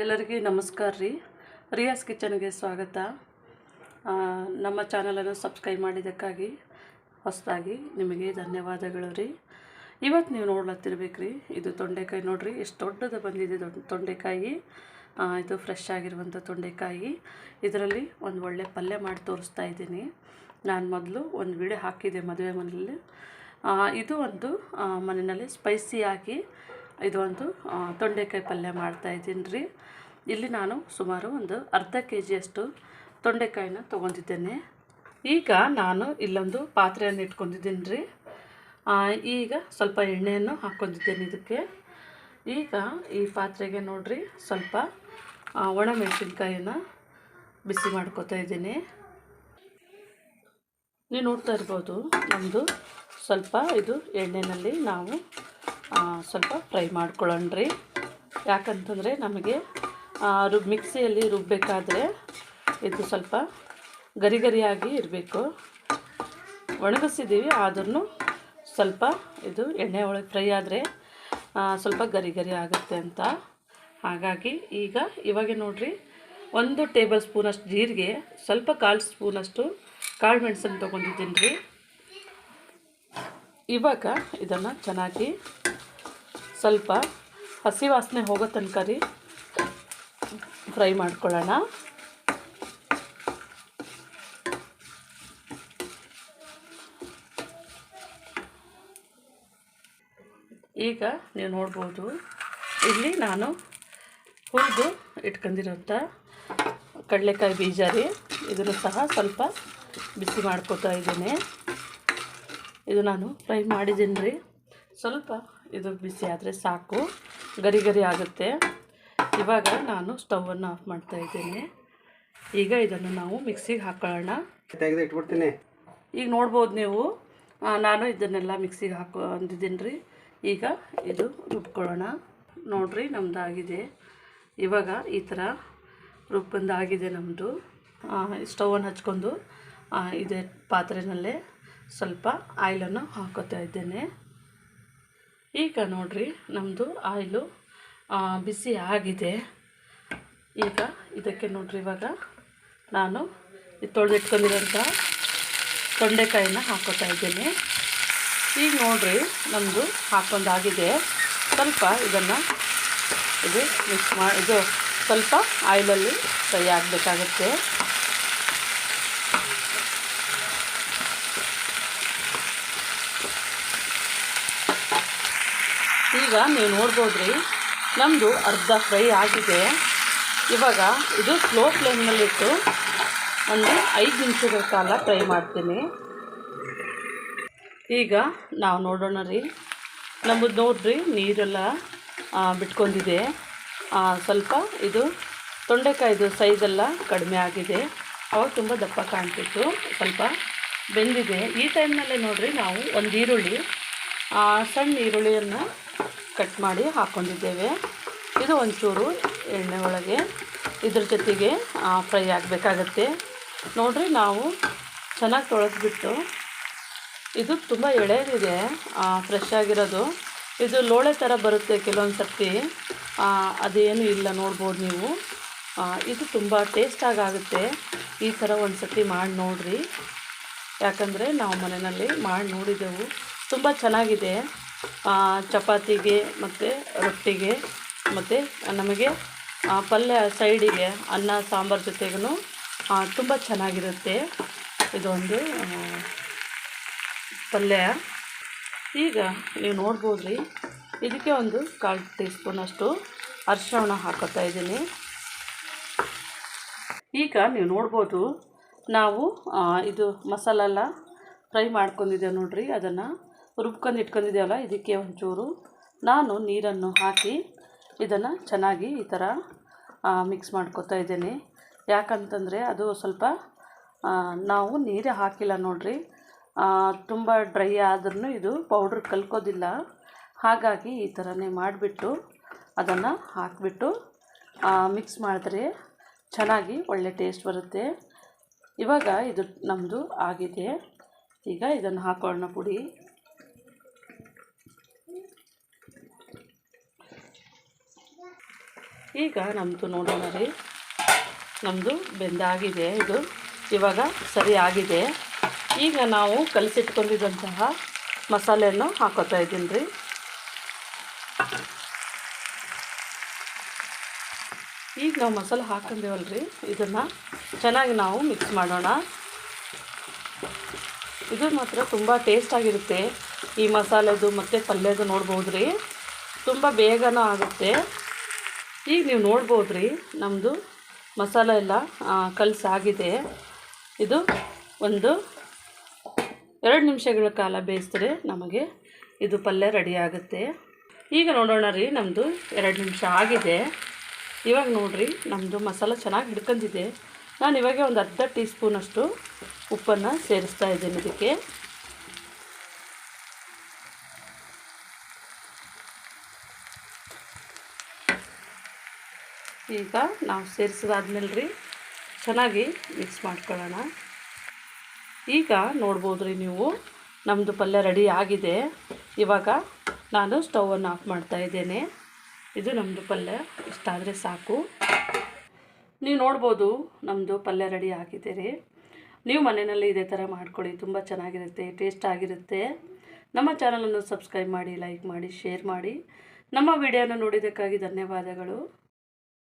ಎಲ್ಲರಿಗೂ ನಮಸ್ಕಾರ ರೀ. ರಿಯಾಸ್ ಕಿಚನ್ಗೆ ಸ್ವಾಗತ. ನಮ್ಮ ಚಾನಲನ್ನು ಸಬ್ಸ್ಕ್ರೈಬ್ ಮಾಡಿದ್ದಕ್ಕಾಗಿ ಹೊಸದಾಗಿ ನಿಮಗೆ ಧನ್ಯವಾದಗಳು ರೀ. ಇವತ್ತು ನೀವು ನೋಡ್ಲತ್ತಿರ್ಬೇಕು ರೀ, ಇದು ತೊಂಡೆಕಾಯಿ ನೋಡಿರಿ ಎಷ್ಟು ದೊಡ್ಡದು ಬಂದಿದೆ. ತೊಂಡೆಕಾಯಿ ಇದು ಫ್ರೆಶ್ ಆಗಿರುವಂಥ ತೊಂಡೆಕಾಯಿ. ಇದರಲ್ಲಿ ಒಂದು ಒಳ್ಳೆ ಪಲ್ಯ ಮಾಡಿ ತೋರಿಸ್ತಾ ಇದ್ದೀನಿ. ನಾನು ಮೊದಲು ಒಂದು ವಿಡಿಯೋ ಹಾಕಿದ್ದೆ ಮದುವೆ ಮನೆಯಲ್ಲಿ. ಇದು ಒಂದು ಮನೆಯಲ್ಲಿ ಸ್ಪೈಸಿಯಾಗಿ ಇದು ಒಂದು ತೊಂಡೆಕಾಯಿ ಪಲ್ಯ ಮಾಡ್ತಾಯಿದ್ದೀನಿ ರೀ. ಇಲ್ಲಿ ನಾನು ಸುಮಾರು ಒಂದು ಅರ್ಧ kg ಅಷ್ಟು ತೊಂಡೆಕಾಯಿನ ತೊಗೊಂಡಿದ್ದೇನೆ. ಈಗ ನಾನು ಇಲ್ಲೊಂದು ಪಾತ್ರೆಯನ್ನು ಇಟ್ಕೊಂಡಿದ್ದೀನಿ ರೀ. ಈಗ ಸ್ವಲ್ಪ ಎಣ್ಣೆಯನ್ನು ಹಾಕ್ಕೊಂಡಿದ್ದೇನೆ ಇದಕ್ಕೆ. ಈಗ ಈ ಪಾತ್ರೆಗೆ ನೋಡಿರಿ ಸ್ವಲ್ಪ ಒಣ ಮೆಣಸಿನ್ಕಾಯಿನ ಬಿಸಿ ಮಾಡ್ಕೊತಾ ಇದ್ದೀನಿ. ನೀವು ನೋಡ್ತಾ ಇರ್ಬೋದು, ನಮ್ಮದು ಸ್ವಲ್ಪ ಇದು ಎಣ್ಣೆಯಲ್ಲಿ ನಾವು ಸ್ವಲ್ಪ ಫ್ರೈ ಮಾಡ್ಕೊಳ್ಳೋಣ ರೀ. ಯಾಕಂತಂದರೆ ನಮಗೆ ಮಿಕ್ಸಿಯಲ್ಲಿ ರುಬ್ಬಬೇಕಾದ್ರೆ ಇದು ಸ್ವಲ್ಪ ಗರಿ ಗರಿಯಾಗಿ ಇರಬೇಕು. ಒಣಗಿಸಿದ್ದೀವಿ ಆದ್ರೂ ಸ್ವಲ್ಪ ಇದು ಎಣ್ಣೆ ಒಳಗೆ ಫ್ರೈ ಆದರೆ ಸ್ವಲ್ಪ ಗರಿ ಗರಿ ಆಗುತ್ತೆ ಅಂತ. ಹಾಗಾಗಿ ಇವಾಗ ನೋಡಿರಿ, 1 ಟೇಬಲ್ ಸ್ಪೂನಷ್ಟು ಜೀರಿಗೆ, ಸ್ವಲ್ಪ 1/4 ಸ್ಪೂನಷ್ಟು ಕಾಳು ಮೆಣಸನ್ನು ತೊಗೊಂಡಿದ್ದೀನಿ ರೀ. ಇವಾಗ ಇದನ್ನು ಚೆನ್ನಾಗಿ ಸ್ವಲ್ಪ ಹಸಿ ವಾಸನೆ ಹೋಗೋ ತನಕ ರೀ ಫ್ರೈ ಮಾಡ್ಕೊಳ್ಳೋಣ. ಈಗ ನೀವು ನೋಡ್ಬೋದು, ಇಲ್ಲಿ ನಾನು ಹುರಿದು ಇಟ್ಕೊಂಡಿರೋಂಥ ಕಡಲೆಕಾಯಿ ಬೀಜ ರೀ, ಇದನ್ನು ಸಹ ಸ್ವಲ್ಪ ಬಿಸಿ ಮಾಡ್ಕೊತಾ ಇದ್ದೀನಿ. ಇದು ನಾನು ಫ್ರೈ ಮಾಡಿದ್ದೀನಿ ರೀ. ಸ್ವಲ್ಪ ಇದು ಬಿಸಿ ಆದರೆ ಸಾಕು, ಗರಿ ಗರಿ ಆಗುತ್ತೆ. ಇವಾಗ ನಾನು ಸ್ಟವನ್ನು ಆಫ್ ಮಾಡ್ತಾ ಇದ್ದೀನಿ. ಈಗ ಇದನ್ನು ನಾವು ಮಿಕ್ಸಿಗೆ ಹಾಕೊಳ್ಳೋಣ. ಇಟ್ಬಿಡ್ತೀನಿ. ಈಗ ನೋಡ್ಬೋದು ನೀವು, ನಾನು ಇದನ್ನೆಲ್ಲ ಮಿಕ್ಸಿಗೆ ಹಾಕೊಂಡಿದ್ದೀನಿ ರೀ. ಈಗ ಇದು ರುಬ್ಕೊಳ್ಳೋಣ. ನೋಡಿರಿ, ನಮ್ಮದು ಆಗಿದೆ. ಇವಾಗ ಈ ಥರ ರುಬ್ಬಂದಾಗಿದೆ ನಮ್ಮದು. ಸ್ಟವನ್ನು ಹಚ್ಕೊಂಡು ಇದೇ ಪಾತ್ರೆಯಲ್ಲೇ ಸ್ವಲ್ಪ ಆಯಿಲನ್ನು ಹಾಕೋತಾ ಇದ್ದೇನೆ. ಈಗ ನೋಡಿರಿ, ನಮ್ಮದು ಆಯಿಲು ಬಿಸಿ ಆಗಿದೆ. ಈಗ ಇದಕ್ಕೆ ನೋಡಿರಿ, ಇವಾಗ ನಾನು ತೊಳೆದಿಟ್ಕೊಂಡಿರೋಂಥ ತೊಂಡೆಕಾಯಿನ ಹಾಕೋತಾ ಇದ್ದೇನೆ. ಈಗ ನೋಡಿರಿ, ನಮ್ಮದು ಹಾಕೊಂಡಾಗಿದೆ. ಸ್ವಲ್ಪ ಇದನ್ನು ಇದು ಸ್ವಲ್ಪ ಆಯಿಲಲ್ಲಿ ಫ್ರೈ ಆಗಬೇಕಾಗತ್ತೆ. ಈಗ ನೀವು ನೋಡ್ಬೋದು ರೀ, ನಮ್ಮದು ಅರ್ಧ ಫ್ರೈ ಆಗಿದೆ. ಇವಾಗ ಇದು ಸ್ಲೋ ಫ್ಲೇಮ್ನಲ್ಲಿಟ್ಟು ಒಂದು 5 ನಿಮಿಷಗಳ ಕಾಲ ಫ್ರೈ ಮಾಡ್ತೀನಿ. ಈಗ ನಾವು ನೋಡೋಣ ರೀ, ನಮ್ಮದು ನೋಡಿರಿ ನೀರೆಲ್ಲ ಬಿಟ್ಕೊಂಡಿದೆ. ಸ್ವಲ್ಪ ಇದು ತೊಂಡೆಕಾಯಿದು ಸೈಜೆಲ್ಲ ಕಡಿಮೆ ಆಗಿದೆ. ಅವಾಗ ತುಂಬ ದಪ್ಪ ಕಾಣ್ತಿತ್ತು, ಸ್ವಲ್ಪ ಬೆಂದಿದೆ. ಈ ಟೈಮ್ನಲ್ಲೇ ನೋಡಿರಿ, ನಾವು ಒಂದು ಈರುಳ್ಳಿ, ಸಣ್ಣ ಈರುಳ್ಳಿಯನ್ನು ಕಟ್ ಮಾಡಿ ಹಾಕ್ಕೊಂಡಿದ್ದೇವೆ. ಇದು ಒಂಚೂರು ಎಣ್ಣೆ ಒಳಗೆ ಇದ್ರ ಜೊತೆಗೆ ಫ್ರೈ ಆಗಬೇಕಾಗತ್ತೆ. ನೋಡಿರಿ, ನಾವು ಚೆನ್ನಾಗಿ ತೊಳೆದ್ಬಿಟ್ಟು, ಇದು ತುಂಬ ಎಳೆದಿದೆ, ಫ್ರೆಶ್ ಆಗಿರೋದು. ಇದು ಲೋಳೆ ಥರ ಬರುತ್ತೆ ಕೆಲವೊಂದು ಸರ್ತಿ, ಅದೇನು ಇಲ್ಲ. ನೋಡ್ಬೋದು ನೀವು, ಇದು ತುಂಬ ಟೇಸ್ಟಾಗುತ್ತೆ. ಈ ಥರ ಒಂದು ಸರ್ತಿ ಮಾಡಿ ನೋಡಿರಿ. ಯಾಕಂದರೆ ನಾವು ಮನೆಯಲ್ಲಿ ಮಾಡಿ ನೋಡಿದ್ದೆವು, ತುಂಬ ಚೆನ್ನಾಗಿದೆ. ಚಪಾತಿಗೆ ಮತ್ತು ರೊಟ್ಟಿಗೆ ಮತ್ತು ನಮಗೆ ಪಲ್ಯ ಸೈಡಿಗೆ ಅನ್ನ ಸಾಂಬಾರು ಜೊತೆಗೂ ತುಂಬ ಚೆನ್ನಾಗಿರುತ್ತೆ ಇದೊಂದು ಪಲ್ಯ. ಈಗ ನೀವು ನೋಡ್ಬೋದು ರೀ, ಇದಕ್ಕೆ ಒಂದು 1/4 ಟೀ ಸ್ಪೂನಷ್ಟು ಅರಿಶಿಣ ಹಾಕೋತಾ ಇದ್ದೀನಿ. ಈಗ ನೀವು ನೋಡ್ಬೋದು, ನಾವು ಇದು ಮಸಾಲೆಲ್ಲ ಫ್ರೈ ಮಾಡ್ಕೊಂಡಿದ್ದೇವೆ ನೋಡಿರಿ, ಅದನ್ನು ರುಬ್ಕೊಂಡು ಇಟ್ಕೊಂಡಿದ್ದೇವಲ್ಲ, ಇದಕ್ಕೆ ಒಂಚೂರು ನಾನು ನೀರನ್ನು ಹಾಕಿ ಇದನ್ನು ಚೆನ್ನಾಗಿ ಈ ಥರ ಮಿಕ್ಸ್ ಮಾಡ್ಕೊತಾ ಇದ್ದೀನಿ. ಯಾಕಂತಂದರೆ ಅದು ಸ್ವಲ್ಪ ನಾವು ನೀರೇ ಹಾಕಿಲ್ಲ ನೋಡಿರಿ, ತುಂಬ ಡ್ರೈ ಆದ್ರೂ ಇದು ಪೌಡ್ರ್ ಕಲ್ಕೋದಿಲ್ಲ. ಹಾಗಾಗಿ ಈ ಥರನೇ ಮಾಡಿಬಿಟ್ಟು ಅದನ್ನು ಹಾಕಿಬಿಟ್ಟು ಮಿಕ್ಸ್ ಮಾಡಿದ್ರೆ ಚೆನ್ನಾಗಿ ಒಳ್ಳೆ ಟೇಸ್ಟ್ ಬರುತ್ತೆ. ಇವಾಗ ಇದು ನಮ್ಮದು ಆಗಿದೆ. ಈಗ ಇದನ್ನು ಹಾಕೊಳ್ಳೋಣ ಪುಡಿ. ಈಗ ನಮ್ಮದು ನೋಡೋಣ ರೀ, ನಮ್ಮದು ಬೆಂದಾಗಿದೆ. ಇದು ಇವಾಗ ಸರಿ ಆಗಿದೆ. ಈಗ ನಾವು ಕಲಸಿಟ್ಕೊಂಡಿದ್ದಂತಹ ಮಸಾಲೆಯನ್ನು ಹಾಕೋತಾ ಇದ್ದೀನಿ ರೀ. ಈಗ ನಾವು ಮಸಾಲೆ ಹಾಕೊಂಡಿವಲ್ಲ ರೀ, ಇದನ್ನು ಚೆನ್ನಾಗಿ ನಾವು ಮಿಕ್ಸ್ ಮಾಡೋಣ. ಇದು ಮಾತ್ರ ತುಂಬ ಟೇಸ್ಟಾಗಿರುತ್ತೆ. ಈ ಮಸಾಲೆದು ಮತ್ತು ಪಲ್ಯದು ನೋಡ್ಬೋದು ರೀ, ತುಂಬ ಬೇಗನೂ ಆಗುತ್ತೆ. ಈಗ ನೀವು ನೋಡ್ಬೋದು ರೀ, ನಮ್ಮದು ಮಸಾಲೆ ಎಲ್ಲ ಕಲಸಾಗಿದೆ. ಇದು ಒಂದು 2 ನಿಮಿಷಗಳ ಕಾಲ ಬೇಯಿಸಿದ್ರೆ ನಮಗೆ ಇದು ಪಲ್ಯ ರೆಡಿ ಆಗುತ್ತೆ. ಈಗ ನೋಡೋಣ ರೀ, ನಮ್ಮದು 2 ನಿಮಿಷ ಆಗಿದೆ. ಇವಾಗ ನೋಡಿರಿ, ನಮ್ಮದು ಮಸಾಲೆ ಚೆನ್ನಾಗಿ ಹಿಡ್ಕೊಂಡಿದೆ. ನಾನು ಇವಾಗ ಒಂದು ಅರ್ಧ ಟೀ ಸ್ಪೂನಷ್ಟು ಉಪ್ಪನ್ನು ಸೇರಿಸ್ತಾ ಇದ್ದೀನಿ ಇದಕ್ಕೆ. ಈಗ ನಾವು ಸೇರಿಸಿದಾದ್ಮೇಲೆ ರೀ ಚೆನ್ನಾಗಿ ಮಿಕ್ಸ್ ಮಾಡ್ಕೊಳ್ಳೋಣ. ಈಗ ನೋಡ್ಬೋದು ರೀ ನೀವು, ನಮ್ಮದು ಪಲ್ಯ ರೆಡಿ ಆಗಿದೆ. ಇವಾಗ ನಾನು ಸ್ಟವನ್ನು ಆಫ್ ಮಾಡ್ತಾ ಇದ್ದೇನೆ. ಇದು ನಮ್ಮದು ಪಲ್ಯ ಇಷ್ಟಾದರೆ ಸಾಕು. ನೀವು ನೋಡ್ಬೋದು ನಮ್ಮದು ಪಲ್ಯ ರೆಡಿ ಆಗಿದೆ ರೀ. ನೀವು ಮನೆಯಲ್ಲಿ ಇದೇ ಥರ ಮಾಡ್ಕೊಳ್ಳಿ, ತುಂಬ ಚೆನ್ನಾಗಿರುತ್ತೆ, ಟೇಸ್ಟ್ ಆಗಿರುತ್ತೆ. ನಮ್ಮ ಚಾನಲನ್ನು ಸಬ್ಸ್ಕ್ರೈಬ್ ಮಾಡಿ, ಲೈಕ್ ಮಾಡಿ, ಶೇರ್ ಮಾಡಿ. ನಮ್ಮ ವಿಡಿಯೋನ ನೋಡಿದ್ದಕ್ಕಾಗಿ ಧನ್ಯವಾದಗಳು.